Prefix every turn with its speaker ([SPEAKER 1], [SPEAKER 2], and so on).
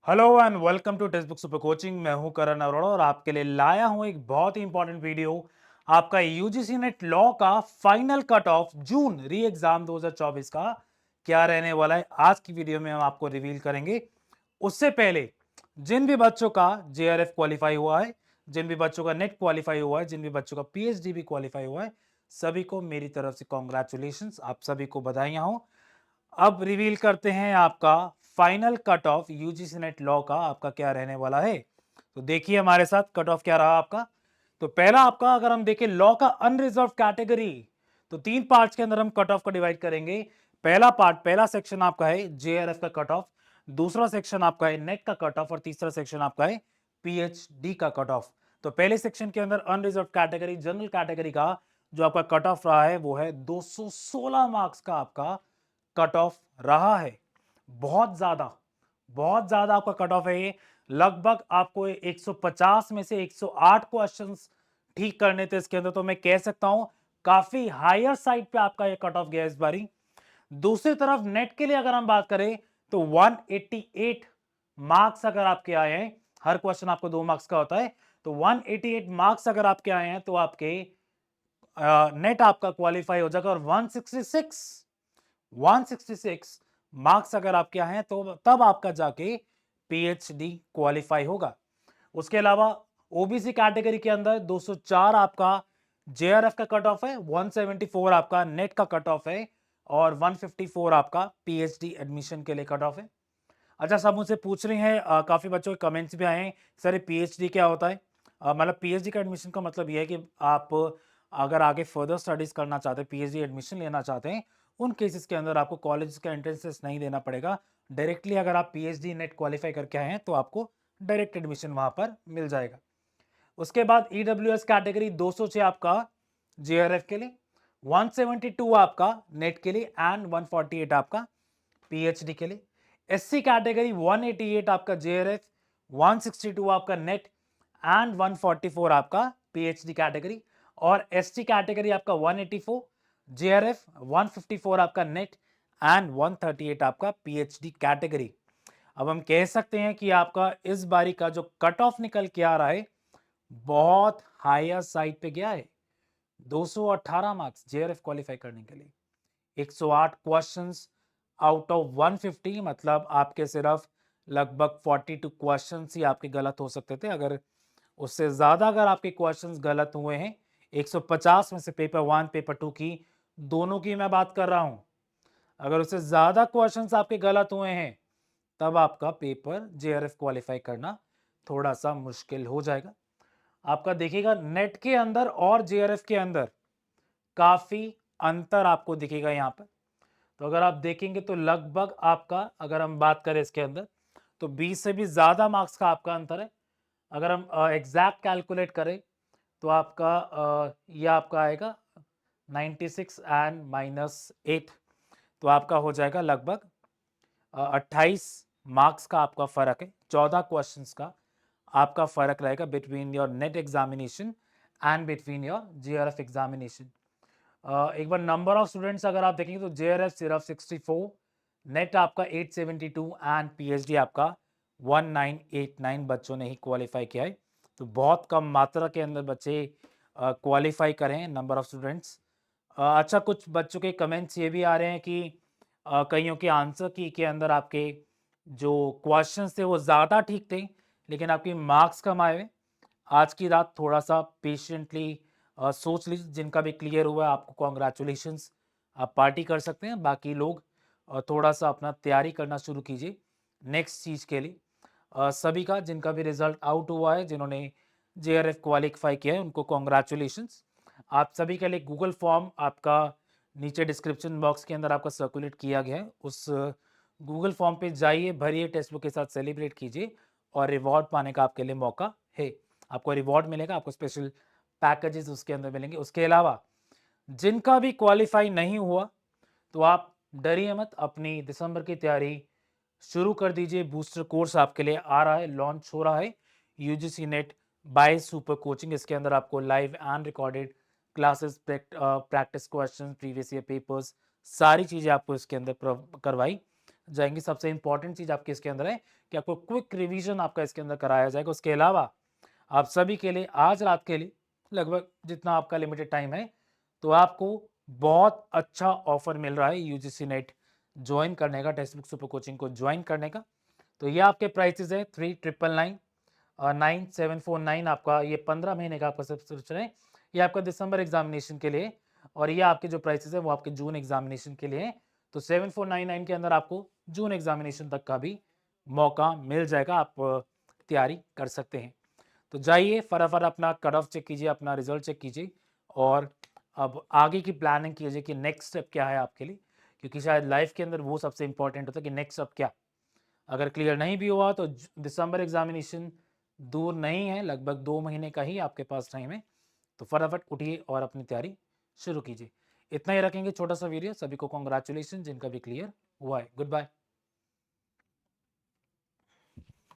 [SPEAKER 1] Hello and welcome to text book super coaching. मैं हूं करण अरोड़ा और आपके लिए लाया हूं एक बहुत ही इंपॉर्टेंट वीडियो। आपका यूजीसी नेट लॉ का फाइनल कट ऑफ जून री एग्जाम 2024 का क्या रहने वाला है, आज की वीडियो में हम आपको रिवील करेंगे। उससे पहले जिन भी बच्चों का जेआरएफ क्वालिफाई हुआ है, जिन भी बच्चों का नेट क्वालिफाई हुआ है, जिन भी बच्चों का पीएचडी भी क्वालिफाई हुआ है, सभी को मेरी तरफ से कॉन्ग्रेचुलेशंस, आप सभी को बधाइयां हो। अब रिवील करते हैं आपका final cut off UGC net law का आपका क्या रहने वाला है। तो देखिए हमारे साथ कट ऑफ क्या रहा आपका। तो पहला आपका अगर हम देखें लॉ का अनरिजर्व कैटेगरी, तो तीन पार्ट्स के अंदर हम कट ऑफ को डिवाइड करेंगे। पहला पार्ट, पहला सेक्शन आपका है जेआरएफ का कट ऑफ, दूसरा सेक्शन आपका है नेट का कट ऑफ और तीसरा सेक्शन आपका है पीएचडी का कट ऑफ। तो पहले सेक्शन के अंदर अनरिजर्व कैटेगरी जनरल कैटेगरी का जो आपका कट ऑफ रहा है वो है 216 मार्क्स का आपका कट ऑफ रहा है। बहुत ज्यादा आपका कट ऑफ है ये। लगभग आपको 150 में से 108 क्वेश्चंस ठीक करने थे इसके अंदर, तो मैं कह सकता हूं काफी हायर साइड पे आपका ये कट ऑफ गया इस बारी। दूसरी तरफ नेट के लिए अगर हम बात करें तो 188 मार्क्स अगर आपके आए हैं, हर क्वेश्चन आपको 2 मार्क्स का होता है, तो 188 मार्क्स अगर आपके आए हैं तो आपके नेट आपका क्वालिफाई हो जाएगा। और 166 मार्क्स अगर आपके हैं तो तब आपका जाके पीएचडी क्वालिफाई होगा। उसके अलावा ओबीसी कैटेगरी के अंदर 204 आपका जेआरएफ का कट ऑफ है, 174 आपका नेट का कट ऑफ है और 154 आपका पीएचडी एडमिशन के लिए कट ऑफ है। अच्छा, सब मुझसे पूछ रहे हैं, काफी बच्चों के कमेंट्स भी आए हैं, सर ये पीएचडी क्या होता है। मतलब पीएचडी का एडमिशन का मतलब ये है कि आप अगर आगे फर्दर स्टडीज करना चाहते हैं, पीएचडी एडमिशन लेना चाहते हैं, उन केसेस के अंदर आपको कॉलेज का एंट्रेंस टेस्ट नहीं देना पड़ेगा। डायरेक्टली अगर आप पीएचडी नेट क्वालिफाई करके आए हैं तो आपको डायरेक्ट एडमिशन वहां पर मिल जाएगा। उसके बाद ईडब्ल्यूएस कैटेगरी 206 आपका जेआरएफ के लिए, 172 आपका नेट के लिए एंड 148 आपका पीएचडी के लिए। एससी कैटेगरी 188 आपका जेआरएफ, 162 आपका नेट एंड 144 आपका पीएचडी कैटेगरी। और एसटी कैटेगरी आपका 184 जेआरएफ, 154 आपका नेट एंड 138 आपका पीएचडी कैटेगरी। अब हम कह सकते हैं कि आपका इस बारी का जो कट ऑफ निकल के आ रहा है बहुत हायर साइड पे गया है। 218 मार्क्स जेआरएफ क्वालिफाई करने के लिए, 108 क्वेश्चंस आउट ऑफ 150, मतलब आपके सिर्फ लगभग 42 क्वेश्चंस ही आपके गलत हो सकते थे। अगर उससे ज्यादा अगर आपके क्वेश्चंस गलत हुए हैं, 150 में से पेपर 1 पेपर 2 की दोनों की मैं बात कर रहा हूं, अगर उससे ज्यादा क्वेश्चंस आपके गलत हुए हैं तब आपका पेपर जेआरएफ क्वालिफाई करना थोड़ा सा मुश्किल हो जाएगा। आपका देखिएगा नेट के अंदर और जेआरएफ के अंदर काफी अंतर आपको दिखेगा यहां पर। तो अगर आप देखेंगे तो लगभग आपका, अगर हम बात करें इसके अंदर, तो 20 से भी ज्यादा मार्क्स का आपका अंतर है। अगर हम एग्जैक्ट कैलकुलेट करें तो आपका ये आपका आएगा 96 एंड -8, तो आपका हो जाएगा लगभग 28 मार्क्स का आपका फर्क है। 14 क्वेश्चंस का आपका फर्क रहेगा between your net examination and between your JRF examination. एक बार नंबर ऑफ स्टूडेंट्स अगर आप देखेंगे तो जेआरएफ सिर्फ 64, नेट आपका 872 एंड पीएचडी आपका 1989 बच्चों ने ही क्वालिफाई किया है। तो बहुत कम मात्रा के अंदर बच्चे क्वालिफाई करें नंबर ऑफ स्टूडेंट्स। अच्छा, कुछ बच्चों के कमेंट्स ये भी आ रहे हैं कि कईयों के आंसर की के अंदर आपके जो क्वेश्चंस थे वो ज़्यादा ठीक थे लेकिन आपकी मार्क्स कम आए हुए। आज की रात थोड़ा सा पेशेंटली सोच लीजिए, जिनका भी क्लियर हुआ है आपको कॉन्ग्रेचुलेशंस, आप पार्टी कर सकते हैं। बाकी लोग थोड़ा सा अपना तैयारी करना शुरू कीजिए नेक्स्ट चीज़ के लिए। सभी का जिनका भी रिजल्ट आउट हुआ है, जिन्होंने जेआरएफ क्वालिफाई किया है, उनको कॉन्ग्रेचुलेशंस। आप सभी के लिए गूगल फॉर्म आपका नीचे डिस्क्रिप्शन बॉक्स के अंदर आपका सर्कुलेट किया गया है। उस गूगल फॉर्म पे जाइए, भरिए, टेक्स्ट बुक के साथ सेलिब्रेट कीजिए और रिवॉर्ड पाने का आपके लिए मौका है। आपको रिवॉर्ड मिलेगा, आपको स्पेशल पैकेजेस उसके अंदर मिलेंगे। उसके अलावा जिनका भी क्वालिफाई नहीं हुआ तो आप डरिए मत, अपनी दिसंबर की तैयारी शुरू कर दीजिए। बूस्टर कोर्स आपके लिए आ रहा है, लॉन्च हो रहा है, UGC net by super coaching. इसके अंदर आपको live and recorded classes, practice question, previous year papers, सारी चीज़ें आपको इसके अंदर करवाई जाएंगी। सबसे इंपॉर्टेंट चीज आपके इसके अंदर है कि आपको क्विक रिवीजन आपका इसके अंदर कराया जाएगा। उसके अलावा आप सभी के लिए आज रात के लिए लगभग जितना आपका लिमिटेड टाइम है, तो आपको बहुत अच्छा ऑफर मिल रहा है यूजीसी नेट ज्वाइन करने का, टेक्स्ट बुक सुपर कोचिंग को ज्वाइन करने का। तो ये आपके प्राइसेस है 3999 और 9749 आपका, ये 15 महीने का आपका सब्सक्रिप्शन है। ये आपका दिसंबर एग्जामिनेशन के लिए, और ये आपके जो प्राइसेस है वो आपके जून एग्जामिनेशन के लिए है। तो 7499 के अंदर आपको जून एग्जामिनेशन तक का भी मौका मिल जाएगा, आप तैयारी कर सकते हैं। तो जाइए फटाफट अपना कट ऑफ चेक कीजिए, अपना रिजल्ट चेक कीजिए, और अब आगे की प्लानिंग कीजिए कि नेक्स्ट स्टेप क्या है आपके लिए, क्योंकि शायद लाइफ के अंदर वो सबसे इंपॉर्टेंट होता है कि नेक्स्ट स्टेप क्या। अगर क्लियर नहीं भी हुआ तो दिसंबर एग्जामिनेशन दूर नहीं है, लगभग 2 महीने का ही आपके पास टाइम है। तो फटाफट उठिए और अपनी तैयारी शुरू कीजिए। इतना ही रखेंगे छोटा सा वीडियो। सभी को कॉन्ग्रेचुलेशन जिनका भी क्लियर हुआ है। Good bye.